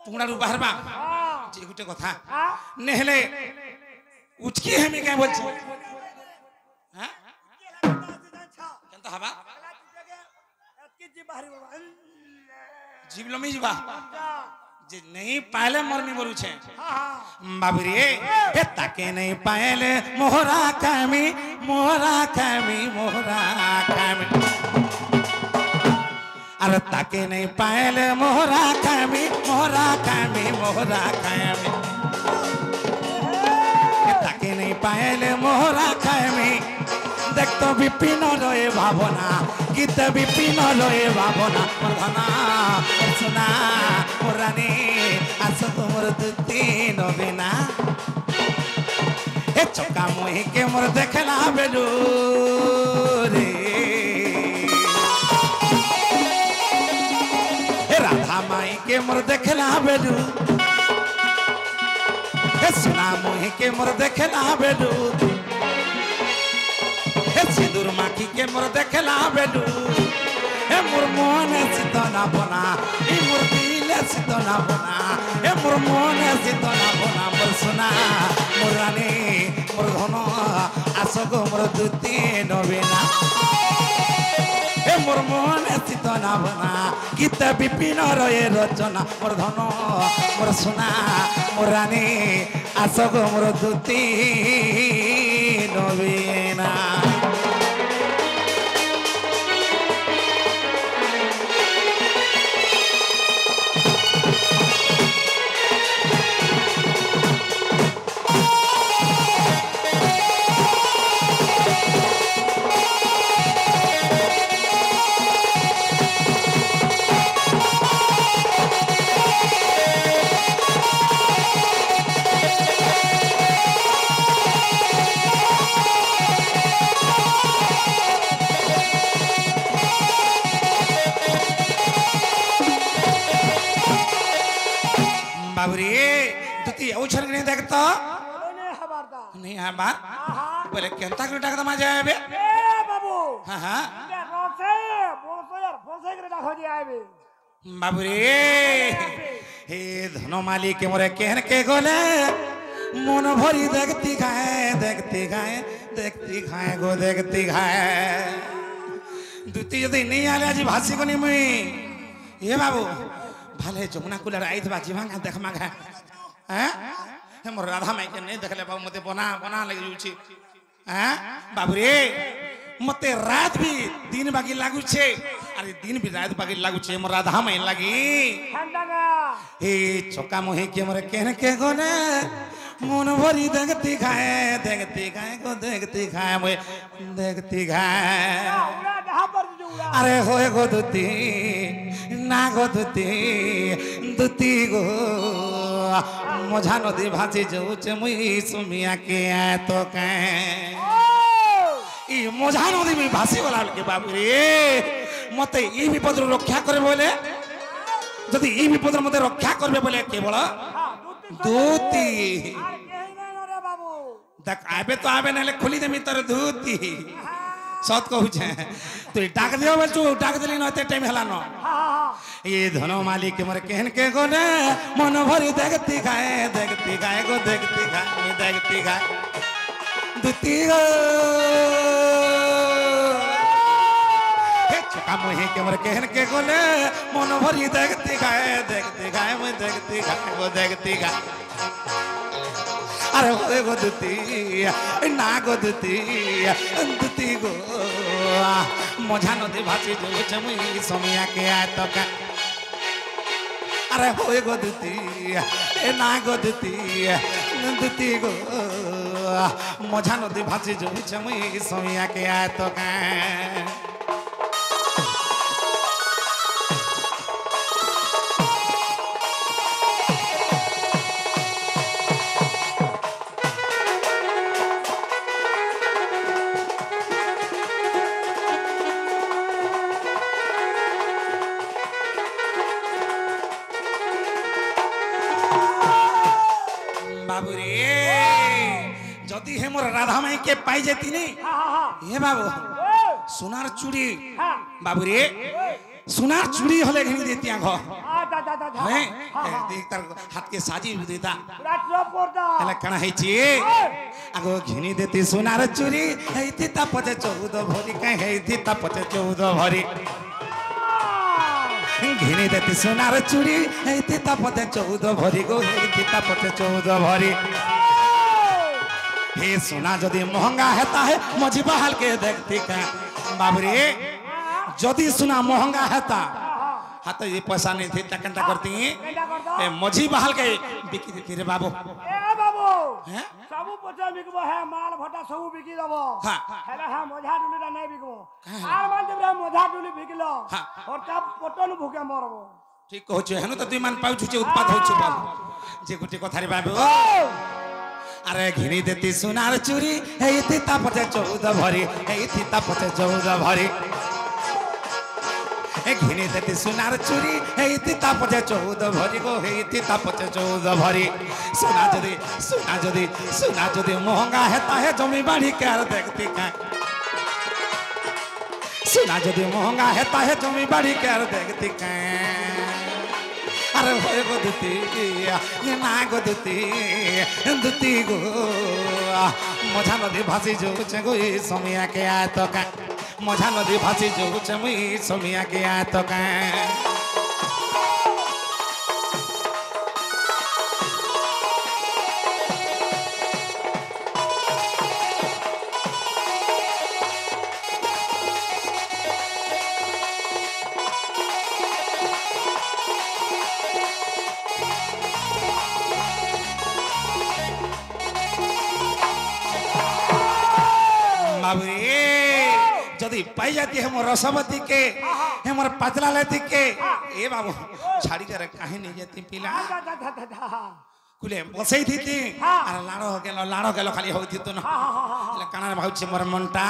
तुंगड़ा रु बाहर बा हां जी गुटे कथा हां नेहले उचकी हमें क्या बोल छी हां केनता हबा जीव लमी जीवा जे नहीं पाले मरमी बोलू छे बाबू रे ए ताके नहीं पाले मोहरा खामी मोहरा खामी मोहरा खामी अरे ताके नहीं पाले मोहरा खामी मोहरा खामी मोहरा खामी ताके नहीं पाले मोहरा खामी देख तो विपिन रहे भावना गीत विपिन रहे भावना प्रधाना सुना मोरानी आस तुमर दुती नबीना ए चका मोहि के मोर देखला बेलू रे ए राधा माई के मोर देखला बेलू ए सुना मोहि के मोर देखला बेलू सिंदूर माखी के मोर देखला बेलू ए मोर मन सीतना बना ए मोर दिल सीतना बना ए मोर मन सीतना बना मोर सुना मोर रानी मोर धन आस गो मोर दुती नबीना ए मोर मन सीतना बना गीत विपिन रहे रचना मोर धन मोर सुना मोर रानी आस गो मोर दुती नबीना बाबूरी तुती औछर नहीं देखता बोले हबारदा नहीं है बात बोले केंता कर डाक दमा जाए बे ए बाबू हां हां के रोसे बोसे करे डाक हो जाए बे बाबूरी हे धनमाली के मोरे केहन के गोले मन भरी देखती खाए गो देखती खाए दुती यदि नहीं आले आज भासी को नहीं मुई ये बाबू भाले जमुना कुलर आई थबा जीवांगा देख मांगा हैं मोर राधा माई के नहीं देखले बाबू मते बना लगी जुची हैं बाबू रे मते रात भी दिन बागी लागू छे अरे दिन भी रात बागी लागू छे मोर राधा माई लागी ठंडागा ए चोका मोहे के मोर केन के गोने मन भरी देखती खाए को देखती खाए मोए देखती खाए उड़ा जहां पर जुड़ा अरे होए गो दुती ना गो दुती गो मझा नदी भासी जाऊचे मुई सुमिया के आए तो कहीं ई मझा नदी में भासी वाला के बाबू रे मते ई विपद रक्षा करे बोले जदि ई विपद मते रक्षा करबे बोले केवल दूती आर केही नै रे बाबू देख आबे तो आबे नले खोली दे मितर दूती सत कहू छे तू डाक दियो बोल तू डाक दिली न एते टाइम हला न हां ये धनो मालिक के मोरे केहन के गोने मन भरी देखती खाए गो देखती खाए दूती गो हे छोका मोहे के मोरे केहन के गोने मन भरी देखती खाए मैं देखती खाए गो देखती खाए अरे होए गो दूती ना गो दूती गो मझा नदी भासी जाऊचे मुई समिया के आए तो का अरे होए गो दूती ना गो दूती गो मझा नदी भासी जाऊचे मुई समिया के आए तो का जदि हे मोर राधा माई के पाई जेती नहीं हे बाबू सोनार चूड़ी बाबू रे सोनार चूड़ी हले घनी देती घ हैं देख तार हाथ के साजी देता हले कणा है छी आगो घनी देती सोनार चूड़ी हेती ता पचे 14 भरी कहीं हेती ता पचे 14 भरी घिनी देती सोनार चूड़ी हेती ता पचे 14 भरी गो हेती ता पचे 14 भरी हे सोना जदि महंगा हेता है मझी बहाल के देखती का बाबरे जदि सोना महंगा हेता हाँ तो ये पैसा नहीं थी तकंता करती ए मझी बहाल के बिकी देती रे बाबू ए बाबू हैं सबु पचा बिकबो है माल भटा सबु बिकी दबो हां हेला हां मझा डुलीरा नहीं बिकबो आर मान जब मझा डुली बिकलो और तब पटल भूखे मरबो ठीक कहू छ हेनु त दुई मान पाउ छु उत्पाद हो छु बाबू जे गुटी कथारी बाबू अरे घिनी देती सोनार चूड़ी हेती ता पचे 14 भरी हेती ता पचे 14 भरी ए घिनी देती सोनार चूड़ी हेती ता पचे 14 भरी गो हेती ता पचे 14 भरी सोना जदी महंगा हेता है जमी बाड़ी के आर देखती का सोना जदी महंगा हेता है जमी बाड़ी के आर देखती का अरे होए गो दूती ना गो दूती गो मझा नदी भासी जाऊचे गो समिया के आए तो का मझा नदी भासी जाऊचे मुई समिया के आए तो का जदि पाई जाती है मोर रसवती के है मोर पतला लेती के ए बाबू छाड़ी कर काहे नहीं जाती पिला कुले बसई थी अरे लाड़ो गेलो खाली होती तो ना ले काना भाउची मोर मनटा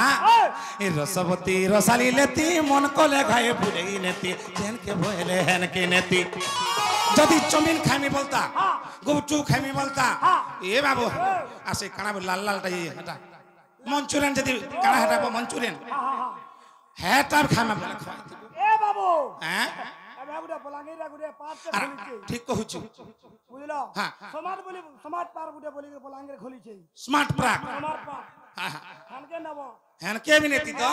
ए रसवती रसाली लेती मन को ले खाए भूलेई नेती जेन के भोले हेन के नेती যদি চাউমিন খাইমি বলতা গুপচুপ খাইমি বলতা এ বাবু আসে কানা লাল লালটা এটা মঞ্চুরিয়ান যদি কানা হেটা মঞ্চুরিয়ান হেটা খাইমা বলে খাই এ বাবু হ্যাঁ বাবুটা বলাঙ্গিরা গুড়ে পাঁচটা খুলিছে ঠিক কহুଛୁ বুঝলো হ্যাঁ স্মার্ট পার্ক গুড়ে বলি বলাঙ্গির খুলিছে স্মার্ট পার্ক স্মার্ট পার্ক হ্যাঁ খানকে নেব হ্যাঁ কে भी নেতি তো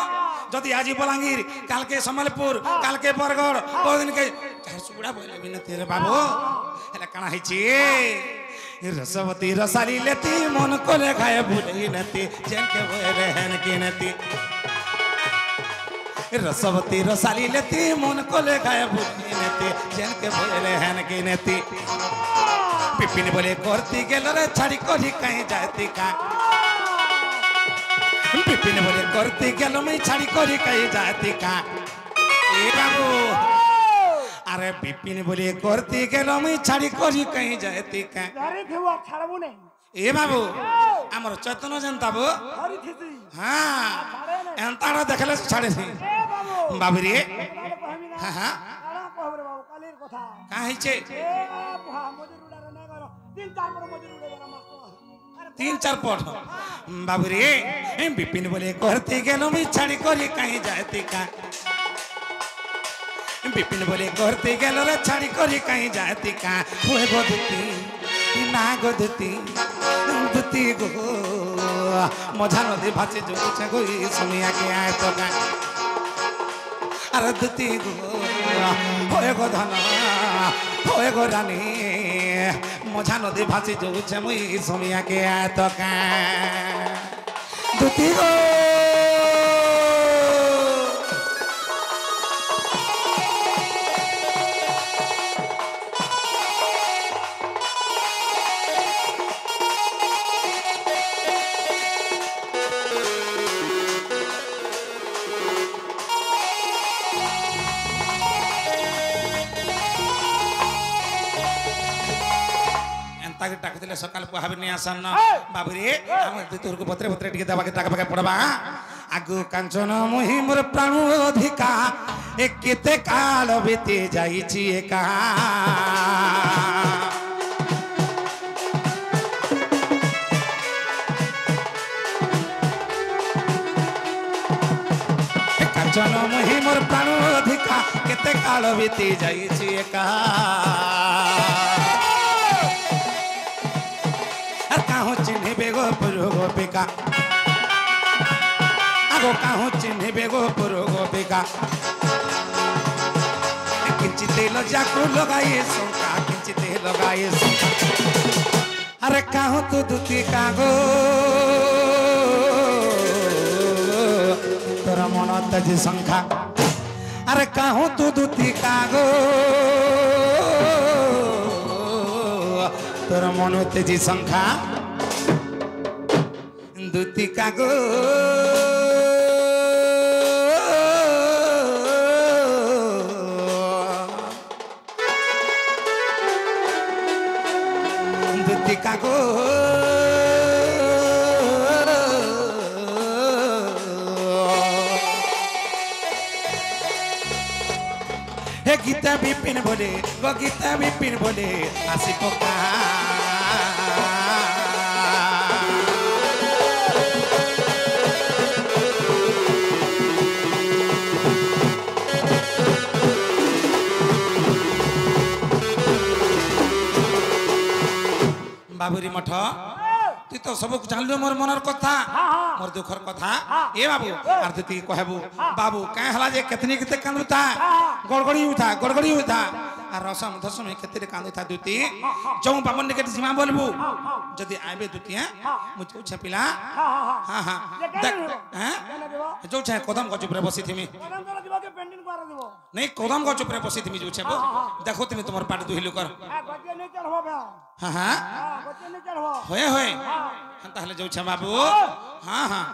যদি আজি বলাঙ্গীর কালকে সম্বলপুর কালকে বরগড় কোদিন কে ঝারসুগুড়া বলে भी নেতি রে বাবু হেলা কানা হইছি রসবতী রসালি লেতি মন কোলে খায় ভুলি নেতি জেনকে বলে হেন কি নেতি रसवती रसाली लेती मन को ले खाए भूली नेती जन के बोले हन की नेती पिपिन बोले करती गेल रे छाड़ी कोली कहीं जाती का पिपिन बोले करती गेल मैं छाड़ी कोली कहीं जाती का ए बाबू अरे पिपिन बोले करती गेल मैं छाड़ी कोली कहीं जाती का धरी थेवा छाड़बो नहीं ए बाबू हमर चैतन्य जनता बो धरी थेती हां एंताड़ा देखले छाड़े थी बाबू रे हां हां আড়া কহরে বাবু কালির কথা का हिचे এ বুহা মজুর উড়ারে না করো তিন চার পর মজুর উড়ে বড় মাছ আরে 3-4 पट बाबू रे बिपिन बोले करते गेलो मी छाड़ी करी कहीं जाती का बिपिन बोले करते गेलो रे छाड़ी करी कहीं जाती का होए गोदती ना गोदती दुती गो मझा नदी भाचे जो छे गोई सुनिया के आए तो का अरे दुती गो होए गो धन होए गो रानी मझा नदी भासी जो छे मुई सुनिया के आए तो का दुती गो ताके टाकतिले सकाल पहाबे नि आसन न बाबू रे हम तोर को पत्रे पत्रे टिके दबा के टाका पाके पड़बा आगु कांचन मोहि मोर प्राण अधिका ए केते काल बीती जाई छी एका कांचन मोहि मोर प्राण अधिका केते काल बीती जाई छी एका काहू चिन्ह बेगो पुरो गोपिका आगो काहू चिन्ह बेगो पुरो गोपिका किंचित लज्जाको लगाए शंका किंचित लगाए शंका अरे काहू तू दुती कागो तोर मन तजी शंका अरे काहू तू दुती कागो तोर मन तेजी शंका दुती कागो दुती कागो हे गीता बिपिन बोले वो गीता बिपिन बोले आसी पका बाबूरी मठ तु तो सब जानलु मोर मनर कथा मोर दुखर कथा ए बाबू आर तु कहबू बाबू काहे हला जे केतनी केते कांदुता गड़गड़ी उठा आ रसम धसम केते कांदुता दुती जो बामन निकट सीमा बोलबू जदी आबे दुती मुझको छपिला हां हां हैं जो छे कदम गच ऊपर बसी थिमी কদম করে দিব কে পেন্ডিং করে দিব नहीं कदम गच ऊपर बसी थिमी जो छे देखो তুমি তোমার পাট দুহিলু कर গজে নে চড়বো বে हां हां গজে নে চড়বো होए होए ताहले जो छे बाबू हां हां